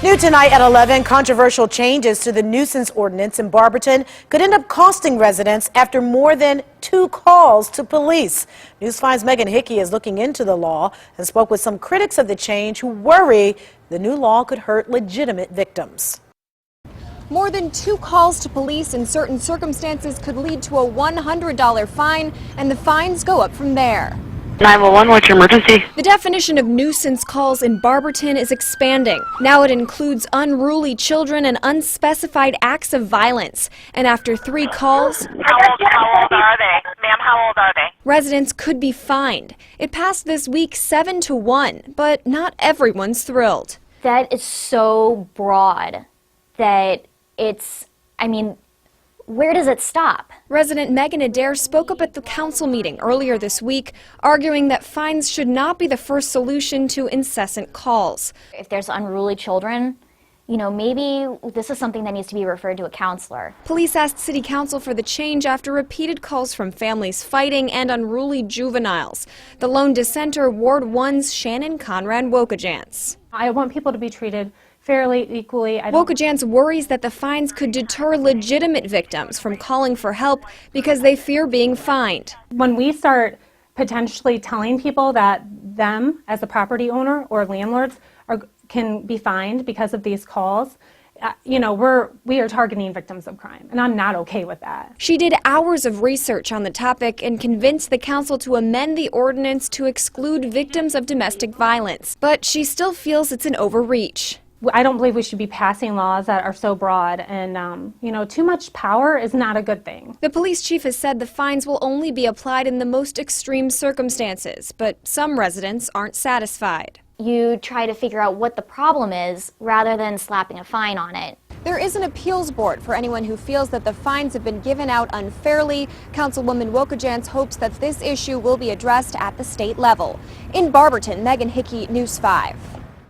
New tonight at 11, controversial changes to the nuisance ordinance in Barberton could end up costing residents after more than 2 calls to police. News 5's Megan Hickey is looking into the law and spoke with some critics of the change who worry the new law could hurt legitimate victims. More than 2 calls to police in certain circumstances could lead to a $100 fine, and the fines go up from there. 911, what's your emergency? The definition of nuisance calls in Barberton is expanding. Now it includes unruly children and unspecified acts of violence. And after 3 calls, How old are they? Ma'am, how old are they? residents could be fined. It passed this week 7-1, but not everyone's thrilled. That is so broad that where does it stop? Resident Megan Adair spoke up at the council meeting earlier this week, arguing that fines should not be the first solution to incessant calls. If there's unruly children, maybe this is something that needs to be referred to a counselor. Police asked City Council for the change after repeated calls from families fighting and unruly juveniles. The lone dissenter, Ward 1's Shannon Conrad Wokajants. I want people to be treated fairly, equally. Wokajants worries that the fines could deter legitimate victims from calling for help because they fear being fined. When we start potentially telling people that them, as the property owner or landlords, can be fined because of these calls, we are targeting victims of crime, and I'm not okay with that. She did hours of research on the topic and convinced the council to amend the ordinance to exclude victims of domestic violence. But she still feels it's an overreach. I don't believe we should be passing laws that are so broad, and too much power is not a good thing. The police chief has said the fines will only be applied in the most extreme circumstances, but some residents aren't satisfied. You try to figure out what the problem is rather than slapping a fine on it. There is an appeals board for anyone who feels that the fines have been given out unfairly. Councilwoman Wokajants hopes that this issue will be addressed at the state level. In Barberton, Megan Hickey, News 5.